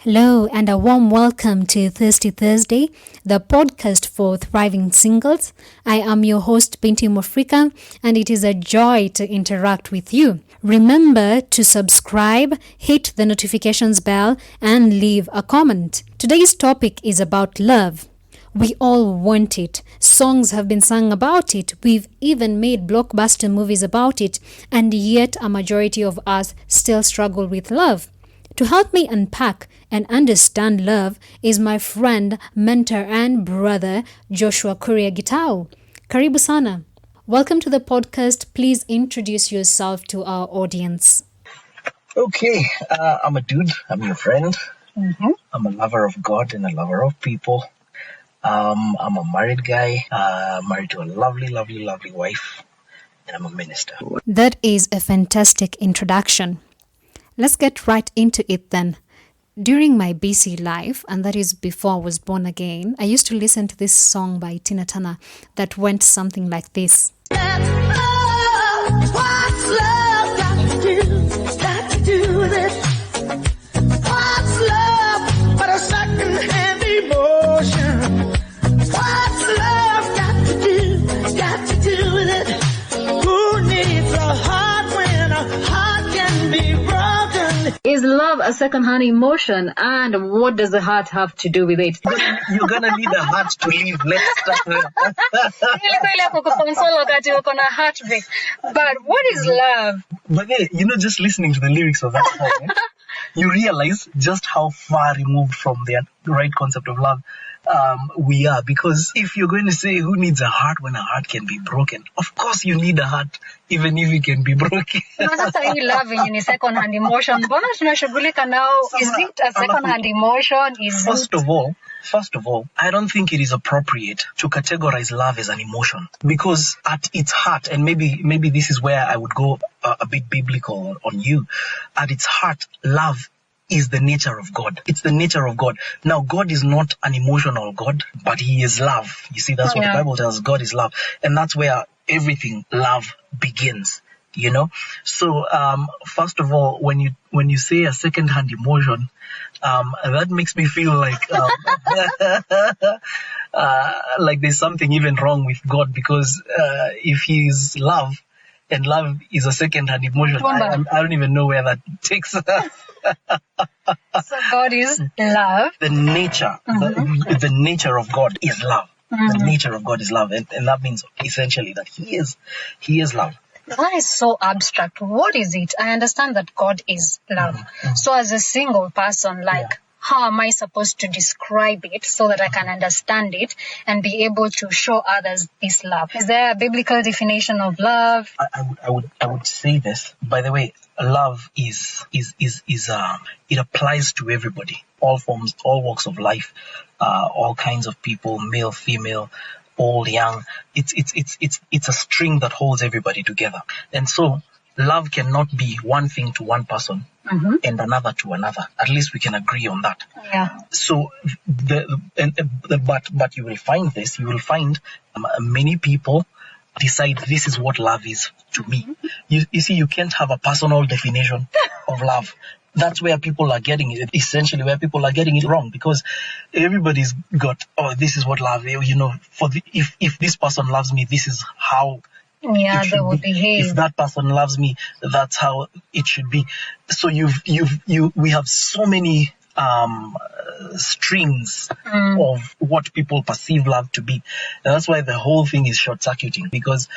Hello, and a warm welcome to Thirsty Thursday, the podcast for thriving singles. I am your host, Binti Mofrika, and it is a joy to interact with you. Remember to subscribe, hit the notifications bell, and leave a comment. Today's topic is about love. We all want it. Songs have been sung about it. We've even made blockbuster movies about it, and yet a majority of us still struggle with love. To help me unpack and understand love is my friend, mentor, and brother, Joshua Kuria Gitau. Karibu sana. Welcome to the podcast. Please introduce yourself to our audience. Okay, I'm a dude. I'm your friend. I'm a lover of God and a lover of people. I'm a married guy, married to a lovely, lovely, lovely wife, and I'm a minister. That is a fantastic introduction. Let's get right into it then. During my busy life, and that is before I was born again, I used to listen to this song by Tina Turner that went something like this. What's love got to do with it? What's love but a second-hand emotion? What's love got to do with it? Who needs a heart when a heart can be broken? Is love a second-hand emotion, and what does the heart have to do with it? You're gonna need a heart to live. Let's start there. But what is love? But hey, just listening to the lyrics of that song, you realize just how far removed from the right concept of love we are. Because if you're going to say who needs a heart when a heart can be broken, of course you need a heart even if it can be broken. Sasa hii love yenye ni second-hand emotion, mbona tunashughulika nao? Is it a second-hand emotion? First of all, I don't think it is appropriate to categorize love as an emotion, because at its heart, and maybe this is where I would go a bit biblical on you, at its heart, love is the nature of God. It's the nature of God. Now, God is not an emotional God, but He is love. You see, that's what the Bible tells us. God is love. And that's where everything love begins, So, first of all, when you say a second-hand emotion, that makes me feel like like there's something even wrong with God, because if He is love and love is a second-hand emotion, I don't even know where that takes us. So God is love. The nature, the nature of God is love. The nature of God is love, and that means essentially that He is love. That is so abstract. What is it? I understand that God is love. So as a single person, how am I supposed to describe it so that I can understand it and be able to show others this love? Is there a biblical definition of love? I would say this. By the way, love is it applies to everybody, all forms, all walks of life, all kinds of people, male, female, old, young. It's a string that holds everybody together. And so love cannot be one thing to one person and another to another. At least we can agree on that. Yeah. So but you will find this. You will find many people decide this is what love is to me. You see, you can't have a personal definition of love. That's where people are getting it, essentially where people are getting it wrong, because everybody's got, this is what love is, if this person loves me, this is how they would behave. If that person loves me, that's how it should be. So we have so many strings of what people perceive love to be. And that's why the whole thing is short-circuiting, because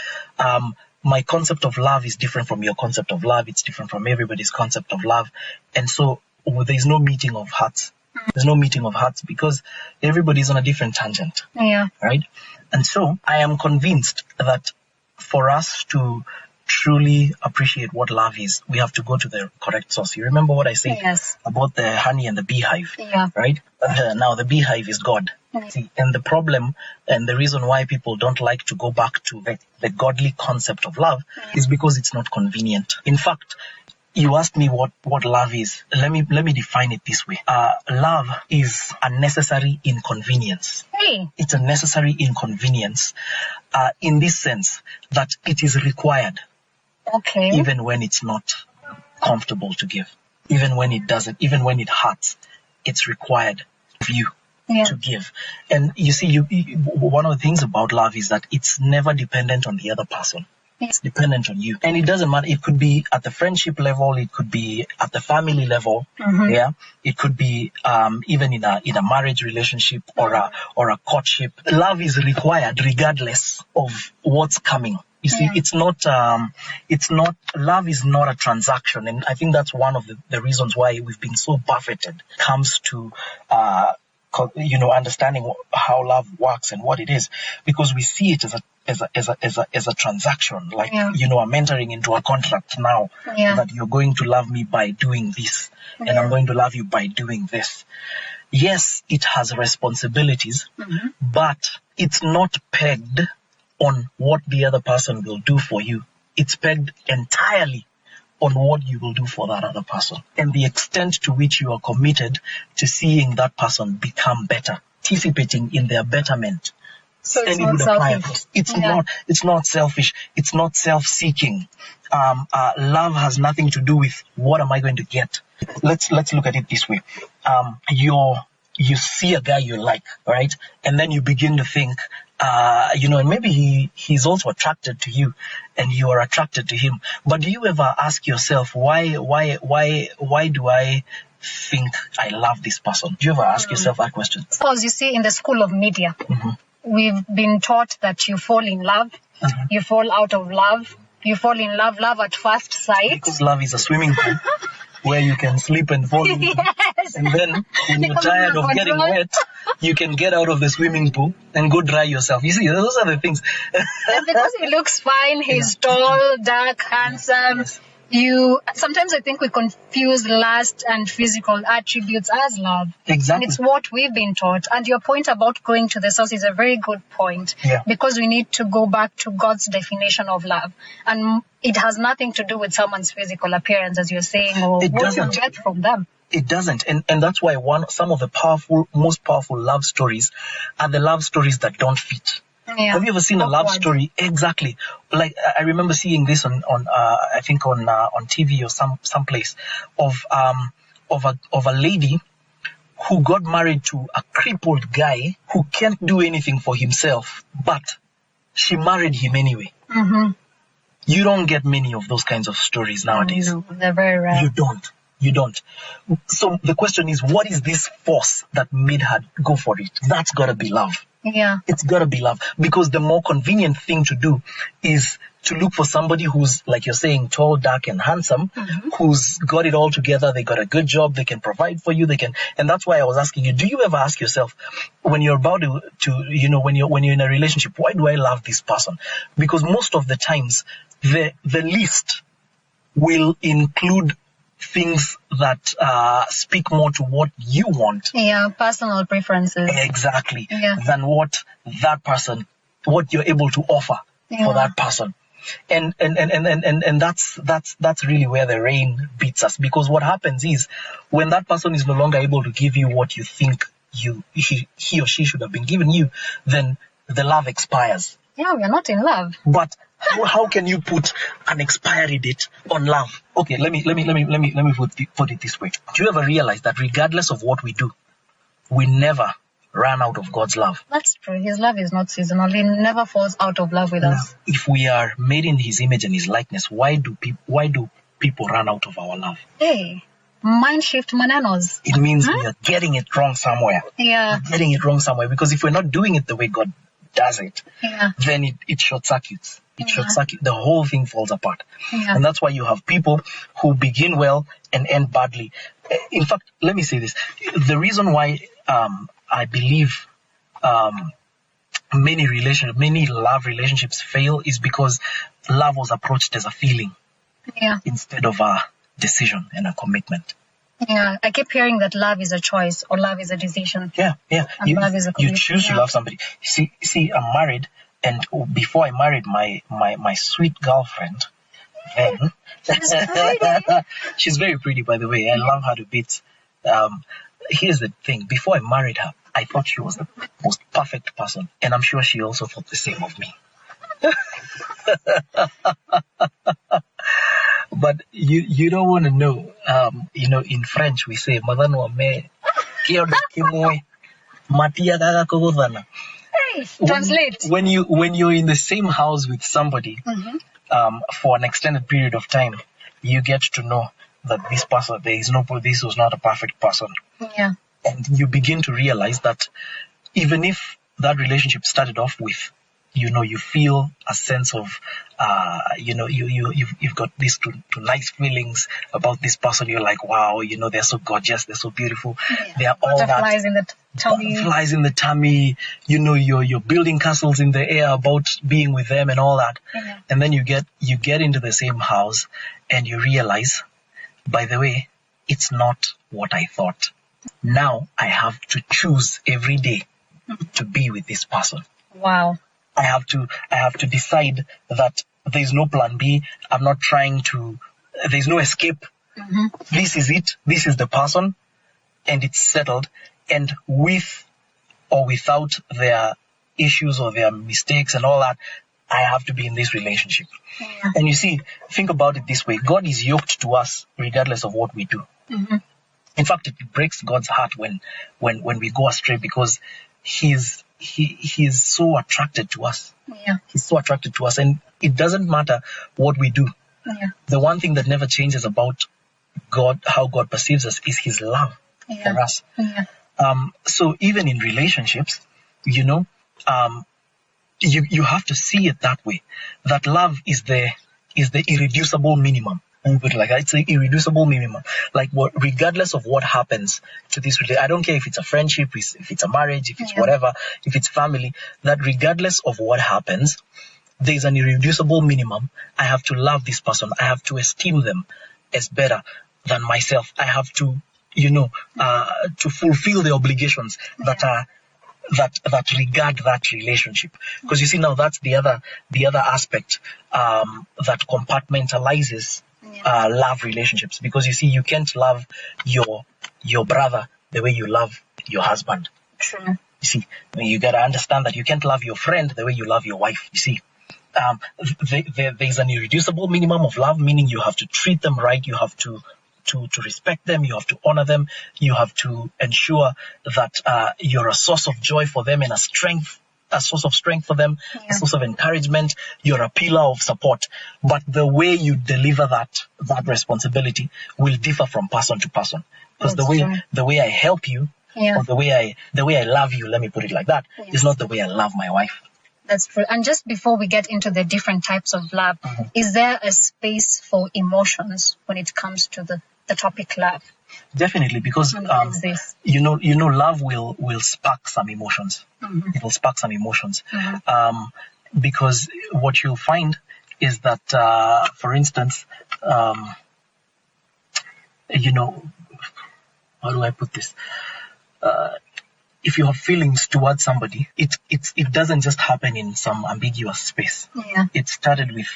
my concept of love is different from your concept of love. It's different from everybody's concept of love. And so there's no meeting of hearts. There's no meeting of hearts because everybody's on a different tangent. Yeah. Right? And so I am convinced that for us to truly appreciate what love is, we have to go to the correct source. You remember what I said about the honey and the beehive, right? Now the beehive is God. See, and the problem and the reason why people don't like to go back to the godly concept of love is because it's not convenient. In fact, you asked me what love is. Let me define it this way. Love is a necessary inconvenience. Hey. It's a necessary inconvenience in this sense that it is required. Okay. Even when it's not comfortable to give. Even when it doesn't, even when it hurts. it's required of you Yeah. to give. And you see, one of the things about love is that it's never dependent on the other person. It's dependent on you. And it doesn't matter. It could be at the friendship level. It could be at the family level. Yeah. It could be even in a marriage relationship or a courtship. Love is required regardless of what's coming. You see, love is not a transaction. And I think that's one of the reasons why we've been so buffeted comes to, understanding how love works and what it is, because we see it as a transaction, like, I'm entering into a contract now that you're going to love me by doing this and I'm going to love you by doing this. Yes, it has responsibilities, but it's not pegged on what the other person will do for you. It's pegged entirely on what you will do for that other person and the extent to which you are committed to seeing that person become better, participating in their betterment. So it's And it not would apply. selfish. It's not selfish. It's not self-seeking. Love has nothing to do with what am I going to get. Let's look at it this way. You see a guy you like, right? And then you begin to think, and maybe he's also attracted to you and you are attracted to him. But do you ever ask yourself, why do I think I love this person? Do you ever ask yourself that question? Because you see, in the school of media, we've been taught that you fall in love, you fall out of love, you fall in love at first sight. Because love is a swimming pool where you can slip and fall in. Yes. And then when you're tired of getting wet, you can get out of the swimming pool and go dry yourself. You see, those are the things. And because he looks fine, he's tall, dark, handsome. Sometimes I think we confuse lust and physical attributes as love. Exactly. And it's what we've been taught. And your point about going to the source is a very good point. Yeah. Because we need to go back to God's definition of love. And it has nothing to do with someone's physical appearance, as you're saying, or It what doesn't. you get from them. It doesn't. And that's why some of the most powerful love stories are the love stories that don't fit. Yeah. Have you ever seen a love Awkward. story? Exactly. Like I remember seeing this on TV or some place of a lady who got married to a crippled guy who can't do anything for himself, but she married him anyway. You don't get many of those kinds of stories nowadays. No, they're very rare. You don't. So the question is, what is this force that made her go for it? That's gotta be love. Yeah. It's gotta be love, because the more convenient thing to do is to look for somebody who's, like you're saying, tall, dark, and handsome, who's got it all together. They got a good job. They can provide for you. And that's why I was asking you, do you ever ask yourself when you're about to when you're in a relationship, why do I love this person? Because most of the times the list will include things that speak more to what you want. Yeah, personal preferences. Exactly. Yeah. Than what you're able to offer for that person. And that's really where the rain beats us, because what happens is when that person is no longer able to give you what you think he or she should have been giving you, then the love expires. Yeah, we're not in love. But how can you put an expiry date on love? Okay, let me put it this way. Do you ever realize that regardless of what we do, we never run out of God's love? That's true. His love is not seasonal. He never falls out of love with us. If we are made in His image and His likeness, why do people run out of our love? Hey, mind shift manenos. It means we are getting it wrong somewhere. Yeah. We're getting it wrong somewhere, because if we're not doing it the way God does it, Yeah. then it short circuits. The whole thing falls apart. Yeah. And that's why you have people who begin well and end badly. In fact, let me say this. The reason why I believe many love relationships fail is because love was approached as a feeling instead of a decision and a commitment. Yeah, I keep hearing that love is a choice or love is a decision. Yeah. And love is a You commitment. choose to love somebody. See, I'm married, and before I married my sweet girlfriend, then she's very pretty, by the way. I love her to bits. Here's the thing: before I married her, I thought she was the most perfect person, and I'm sure she also thought the same of me. But you don't want to know. In French we say "Madame me Kia ora kimoe. Matia gaga kogodana. Hey, translate. When you're in the same house with somebody for an extended period of time, you get to know that this was not a perfect person. Yeah. And you begin to realize that even if that relationship started off with, you feel a sense of, you've got these two nice feelings about this person. You're like, wow, they're so gorgeous, they're so beautiful. Yeah. They're all Butterflies that. in the tummy. Butterflies in the tummy. You're building castles in the air about being with them and all that. Yeah. And then you get into the same house and you realize, by the way, it's not what I thought. Now I have to choose every day to be with this person. Wow. I have to decide that there's no plan B. I'm not trying to, there's no escape. This is it. This is the person, and it's settled. And with or without their issues or their mistakes and all that, I have to be in this relationship. Yeah. And you see, think about it this way. God is yoked to us regardless of what we do. In fact, it breaks God's heart when we go astray, because he's so attracted to us. Yeah. He's so attracted to us, and it doesn't matter what we do. Yeah. The one thing that never changes about God, how God perceives us, is his love for us. Yeah. So even in relationships, you have to see it that way. That love is the irreducible minimum. Let me put it like that. It's an irreducible minimum. Like, regardless of what happens to this relationship, I don't care if it's a friendship, if it's a marriage, if it's whatever, if it's family, that regardless of what happens, there's an irreducible minimum. I have to love this person. I have to esteem them as better than myself. I have to, to fulfill the obligations that regard that relationship. Because you see, now that's the other aspect that compartmentalizes love relationships. Because you see, you can't love your brother the way you love your husband. True. You see, you gotta understand that you can't love your friend the way you love your wife. You see, there's an irreducible minimum of love, meaning you have to treat them right. You have to respect them. You have to honor them. You have to ensure that you're a source of joy for them and a source of strength for them, a source of encouragement. You're a pillar of support. But the way you deliver that responsibility will differ from person to person. Because the way I help you, or the way I love you, let me put it like that, is not the way I love my wife. That's true. And just before we get into the different types of love, is there a space for emotions when it comes to the topic love? Definitely, because love will spark some emotions. It will spark some emotions. Because what you'll find is that, for instance, how do I put this? If you have feelings towards somebody, it doesn't just happen in some ambiguous space. Yeah. It started with,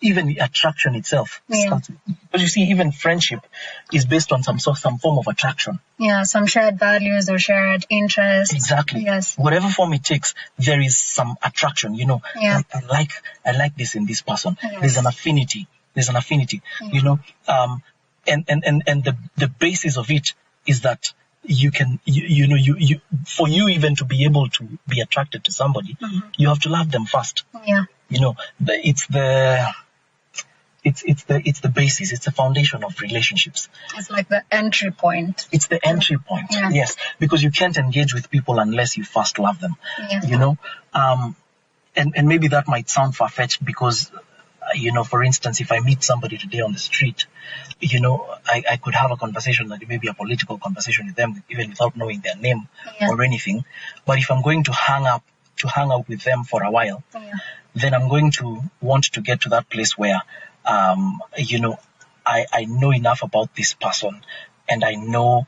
even attraction itself. Because you see, even friendship is based on some form of attraction. Yeah, some shared values or shared interests. Exactly. Yes. Whatever form it takes, there is some attraction. Yeah. I like this in this person. Yes. There's an affinity. And the basis of it is that you can, for you even to be able to be attracted to somebody, you have to love them first. Yeah. It's the basis. It's the foundation of relationships. It's like the entry point. It's the entry point. Yeah. Yes, because you can't engage with people unless you first love them. Yeah. And maybe that might sound far-fetched because, for instance, if I meet somebody today on the street, I could have a conversation, like maybe a political conversation with them, even without knowing their name or anything. But if I'm going to hang out with them for a while, then I'm going to want to get to that place where, I know enough about this person, and I know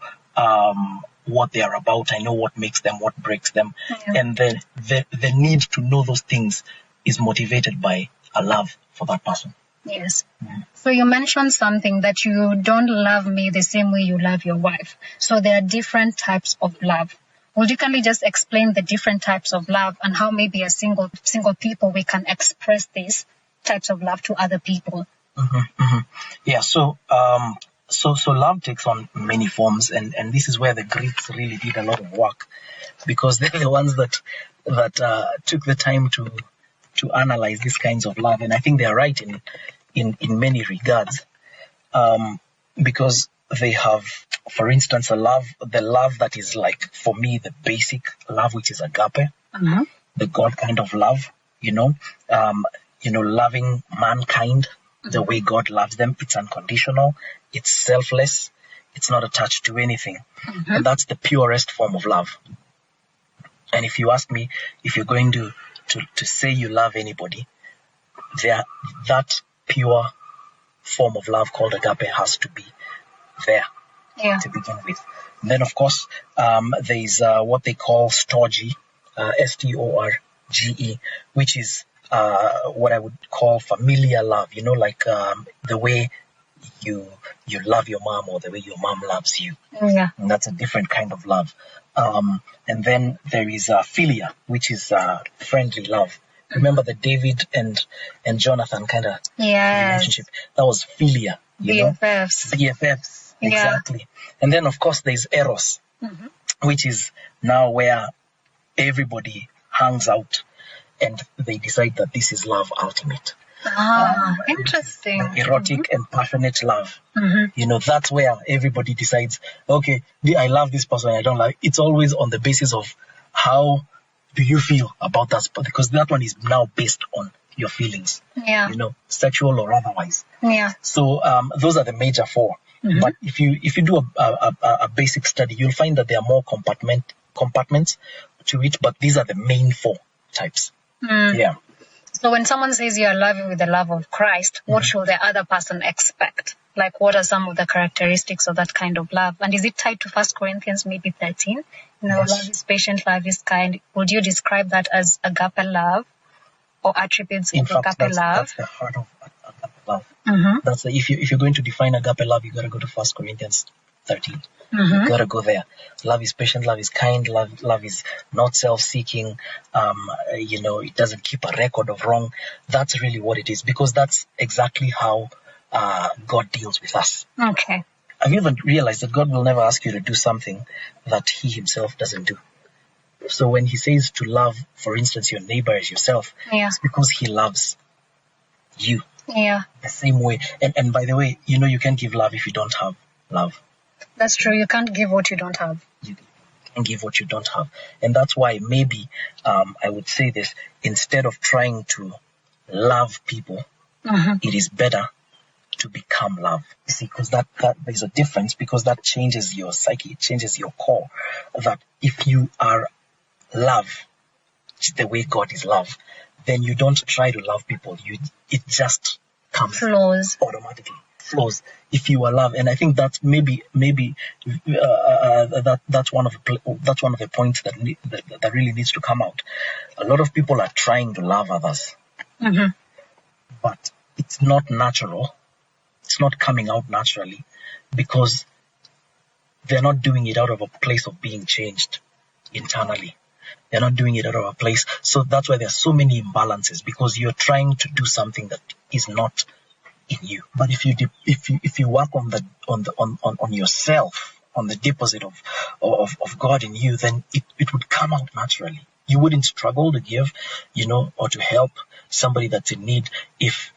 what they are about. I know what makes them, what breaks them, and then the need to know those things is motivated by a love for that person. Yes. So you mentioned something that you don't love me the same way you love your wife. So there are different types of love. Would you kindly just explain the different types of love and how maybe as single people we can express these types of love to other people? Yeah. So So love takes on many forms, and this is where the Greeks really did a lot of work, because they're the ones that took the time to analyze these kinds of love, and I think they are right in many regards, because they have, for instance, the love that is like, for me, the basic love, which is agape, the God kind of love, loving mankind the way God loves them. It's unconditional, it's selfless, it's not attached to anything, and that's the purest form of love. And if you ask me, if you're going to say you love anybody, that pure form of love called agape has to be there to begin with. And then, of course, there's what they call storge, storge, which is what I would call familiar love. Like the way you love your mom, or the way your mom loves you. Yeah. And that's a different kind of love. And then there is philia, which is friendly love. Remember the David and Jonathan kind of relationship? That was philia. BFFs. BFFs, exactly. And then, of course, there's Eros, which is now where everybody hangs out and they decide that this is love ultimate. Interesting. Erotic and passionate love. That's where everybody decides, okay, I love this person, I don't like. It's always on the basis of how do you feel about that, because that one is now based on your feelings, sexual or otherwise. So those are the major four. But if you do a basic study, you'll find that there are more compartments to it, but these are the main four types. Yeah. So when someone says you are loving with the love of Christ, what should the other person expect? Like, what are some of the characteristics of that kind of love? And is it tied to 1 Corinthians maybe 13? Yes. Love is patient, love is kind. Would you describe that as agape love, or attributes In of fact, agape love? that's the heart of agape love. That's if you're going to define agape love, you got to go to 1 Corinthians 13. You got to go there. Love is patient, love is kind, love is not self-seeking. It doesn't keep a record of wrong. That's really what it is, because that's exactly how God deals with us. Okay. Have you even realized that God will never ask you to do something that he himself doesn't do? So when he says to love, for instance, your neighbor as yourself, it's because he loves you the same way. And by the way, you can't give love if you don't have love. That's true. You can't give what you don't have. You can give what you don't have. And that's why maybe I would say this, instead of trying to love people, it is better to become love. You see, because that there's a difference, because that changes your psyche, it changes your core. That if you are love, the way God is love, then you don't try to love people. It just comes automatically. Flows if you are love. And I think that's maybe that's one of the points that really needs to come out. A lot of people are trying to love others, but it's not natural. It's not coming out naturally, because they're not doing it out of a place of being changed internally. They're not doing it out of a place. So that's why there's so many imbalances, because you're trying to do something that is not in you. But if you work on yourself, on the deposit of God in you, then it would come out naturally. You wouldn't struggle to give, or to help somebody that's in need if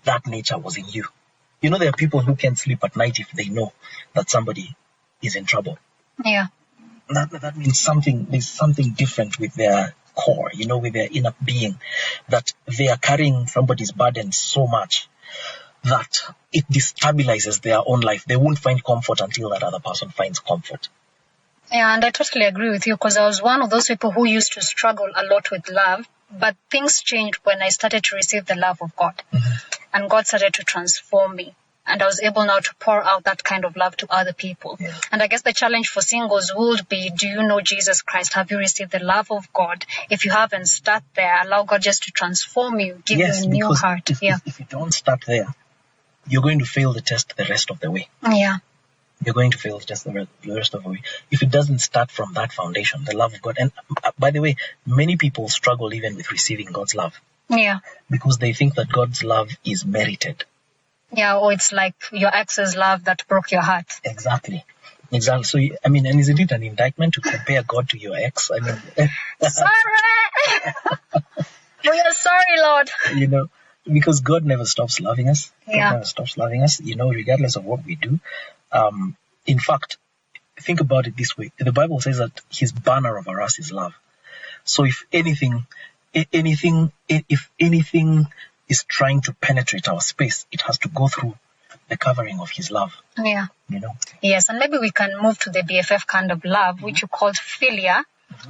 that nature was in you. There are people who can't sleep at night if they know that somebody is in trouble. Yeah. That means there's something different with their core, with their inner being, that they are carrying somebody's burden so much that it destabilizes their own life. They won't find comfort until that other person finds comfort. Yeah, and I totally agree with you, because I was one of those people who used to struggle a lot with love, but things changed when I started to receive the love of God. And God started to transform me. And I was able now to pour out that kind of love to other people. Yeah. And I guess the challenge for singles would be, do you know Jesus Christ? Have you received the love of God? If you haven't, start there. Allow God just to transform you, give you a new heart. If you don't start there, you're going to fail the test the rest of the way. Yeah. You're going to fail just the rest of the way. If it doesn't start from that foundation, the love of God. And by the way, many people struggle even with receiving God's love. Yeah. Because they think that God's love is merited. Yeah, or it's like your ex's love that broke your heart. Exactly. So, I mean, and isn't it an indictment to compare God to your ex? I mean, Sorry! We are sorry, Lord. you know, because God never stops loving us. Yeah. God never stops loving us, regardless of what we do. In fact, think about it this way. The Bible says that his banner over us is love. So if anything is trying to penetrate our space, it has to go through the covering of his love. Yeah. Yes, and maybe we can move to the BFF kind of love, which you called philia.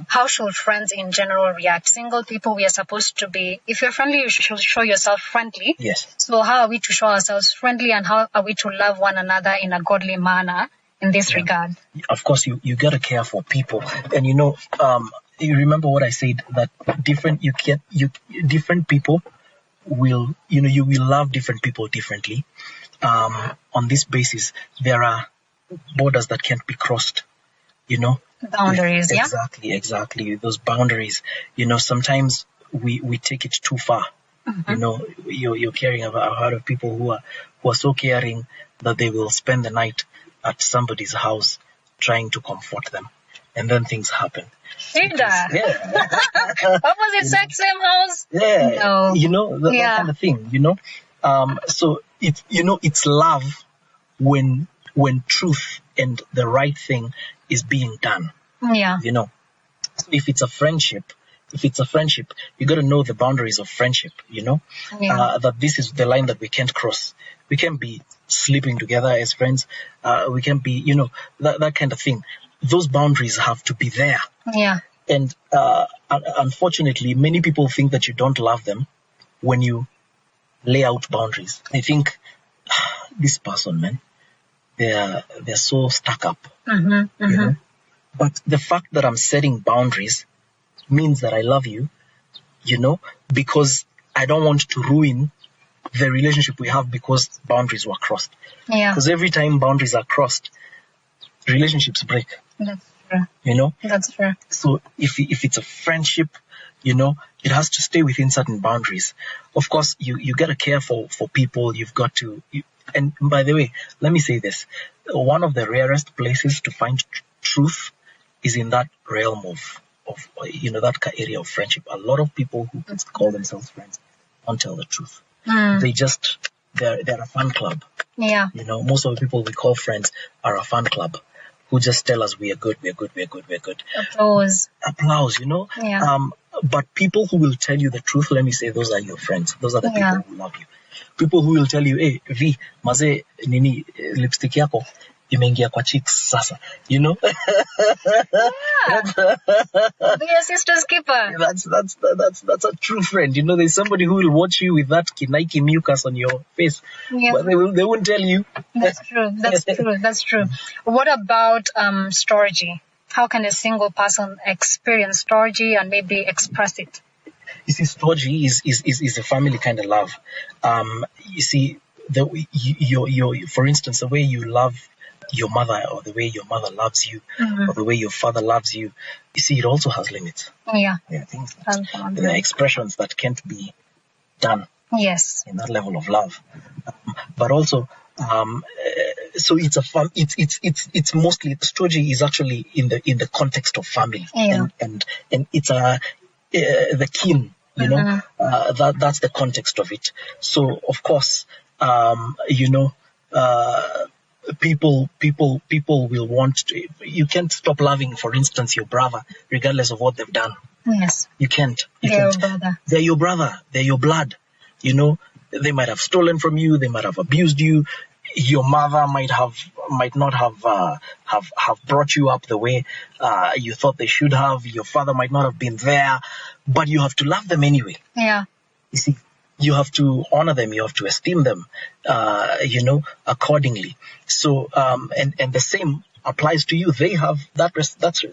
How should friends in general react? Single people, we are supposed to be, if you're friendly, you should show yourself friendly. Yes. So how are we to show ourselves friendly, and how are we to love one another in a godly manner in this regard? Of course, you got to care for people. And you remember what I said, that different people will, you will love different people differently. On this basis, there are borders that can't be crossed, Boundaries, yeah? Exactly. Those boundaries, sometimes we take it too far. You're caring about. I've heard of people who are so caring that they will spend the night at somebody's house trying to comfort them, and then things happen. Shida. Yeah. Opposite sex, same house. Yeah. No. That kind of thing. So it's love when truth and the right thing is being done. Yeah. If it's a friendship, you got to know the boundaries of friendship, that this is the line that we can't cross. We can't be sleeping together as friends. We can't be, that kind of thing. Those boundaries have to be there. Yeah. And unfortunately, many people think that you don't love them when you lay out boundaries. They think, this person, man, they're so stuck up. But the fact that I'm setting boundaries means that I love you, because I don't want to ruin the relationship we have because boundaries were crossed. Yeah. Because every time boundaries are crossed, relationships break. That's true. That's true. So if it's a friendship, it has to stay within certain boundaries. Of course, you got to care for people. You've got to. And by the way, let me say this: one of the rarest places to find truth is in that realm of that area of friendship. A lot of people who call themselves friends don't tell the truth. They're a fan club. Yeah. Most of the people we call friends are a fan club who just tell us we are good. Applause. Yeah. But people who will tell you the truth, let me say, those are your friends. Those are the people who love you. People who will tell you, hey, V, maze, nini, lipstick yako, imeingia kwa cheeks sasa. Be a sister's keeper. That's a true friend. There's somebody who will watch you with that Nike mucus on your face, but they won't tell you. That's true. What about storgy? How can a single person experience storgy and maybe express it? You see, storgy is a family kind of love. You see, for instance, the way you love your mother, or the way your mother loves you, or the way your father loves you, you see, it also has limits. Yeah. There are things there are expressions that can't be done. Yes. In that level of love, but also, so it's it's mostly, storgy is actually in the context of family, and it's the kin. That's the context of it. So of course, people will want to. You can't stop loving, for instance, your brother, regardless of what they've done. Yes. You can't. They're your brother. They're your brother. They're your blood. They might have stolen from you. They might have abused you. Your mother might not have brought you up the way you thought they should have. Your father might not have been there, but you have to love them anyway. Yeah. You see, you have to honor them. You have to esteem them, accordingly. So, and the same applies to you. They have that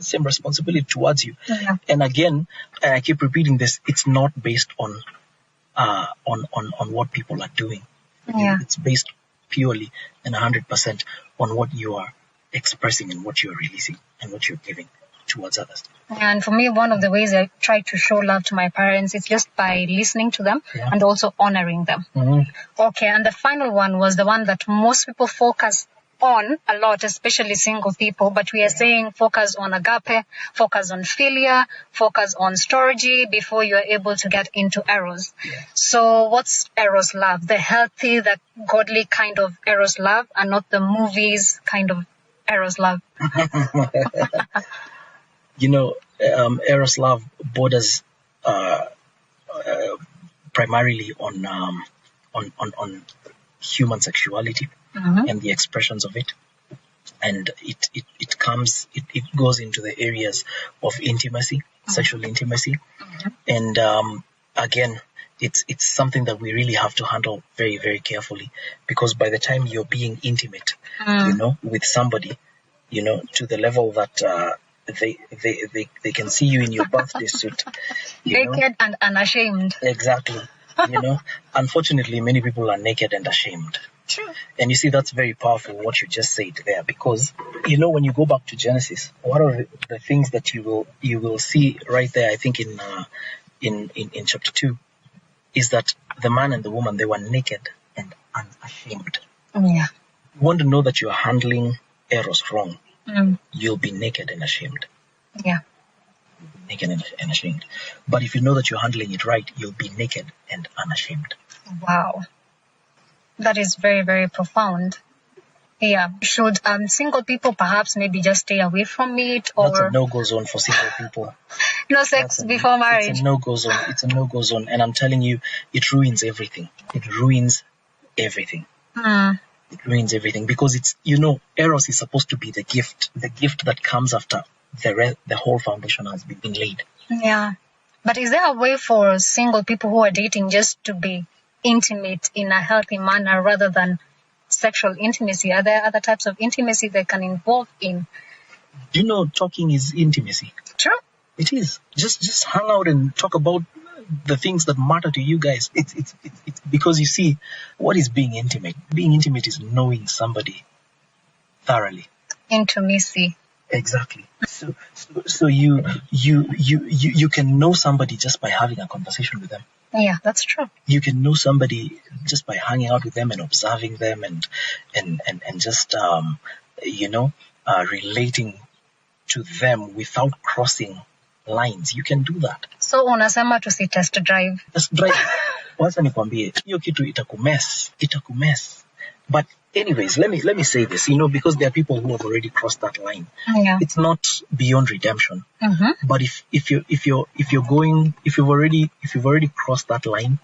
same responsibility towards you. Yeah. And again, I keep repeating this. It's not based on what people are doing. Yeah. It's based purely and 100% on what you are expressing and what you're releasing and what you're giving towards others. And for me, one of the ways I try to show love to my parents is just by listening to them and also honoring them. Okay, and the final one was the one that most people focus on a lot, especially single people, but we are saying focus on agape, focus on philia, focus on storge before you are able to get into eros. So what's eros love? The healthy, the godly kind of eros love, and not the movies kind of eros love. Eros love borders primarily on human sexuality and the expressions of it, and it goes into the areas of intimacy, sexual intimacy, and again, it's something that we really have to handle very, very carefully, because by the time you're being intimate, with somebody, to the level that they can see you in your birthday suit, naked and unashamed. Exactly. Unfortunately, many people are naked and ashamed. True. And you see, that's very powerful what you just said there, because when you go back to Genesis, one of the things that you will see right there, I think in chapter 2, is that the man and the woman, they were naked and unashamed. Yeah. You want to know that you're handling eros wrong, you'll be naked and ashamed. Yeah. Naked and ashamed. But if you know that you're handling it right, you'll be naked and unashamed. Wow. That is very, very profound. Yeah. Should single people perhaps maybe just stay away from it, or that's a no-go zone for single people. No sex before marriage? It's a no-go zone. It's a no-go zone. And I'm telling you, it ruins everything. It ruins everything. It ruins everything, because it's, eros is supposed to be the gift that comes after the whole foundation has been laid. Yeah. But is there a way for single people who are dating just to be intimate in a healthy manner rather than sexual intimacy? Are there other types of intimacy they can involve in? Talking is intimacy. True. It is. Just hang out and talk about the things that matter to you guys. It's because you see, what is being intimate? Being intimate is knowing somebody thoroughly. Intimacy. Exactly. So you can know somebody just by having a conversation with them. Yeah, that's true. You can know somebody just by hanging out with them and observing them and just relating to them without crossing lines. You can do that. So unasema tusi test drive. Just drive. Wacha nikwambie, hiyo kitu itakumess. But anyways, let me say this, because there are people who have already crossed that line. Yeah. It's not beyond redemption. But if you've already crossed that line,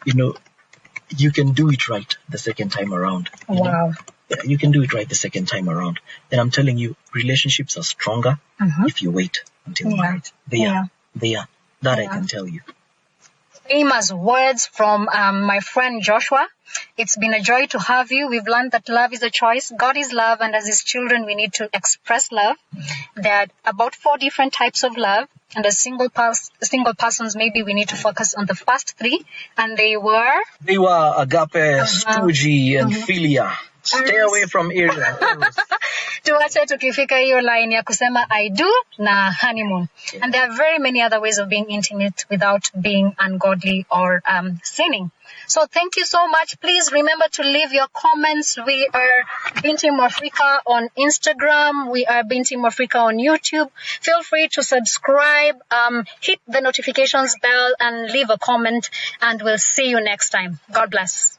you can do it right the second time around. Wow. Yeah, you can do it right the second time around. And I'm telling you, relationships are stronger if you wait until marriage. They are. That I can tell you. Famous words from my friend Joshua. It's been a joy to have you. We've learned that love is a choice. God is love, and as his children, we need to express love. There are about 4 different types of love, and as single persons, maybe we need to focus on the first 3, and they were agape, storge, and philia. Stay away from Eros. Tuache tukifika hiyo line ya kusema I do na honeymoon. And there are very many other ways of being intimate without being ungodly or sinning. So thank you so much. Please remember to leave your comments. We are Binti Mwafrika on Instagram. We are Binti Mwafrika on YouTube. Feel free to subscribe, hit the notifications bell, and leave a comment. And we'll see you next time. God bless.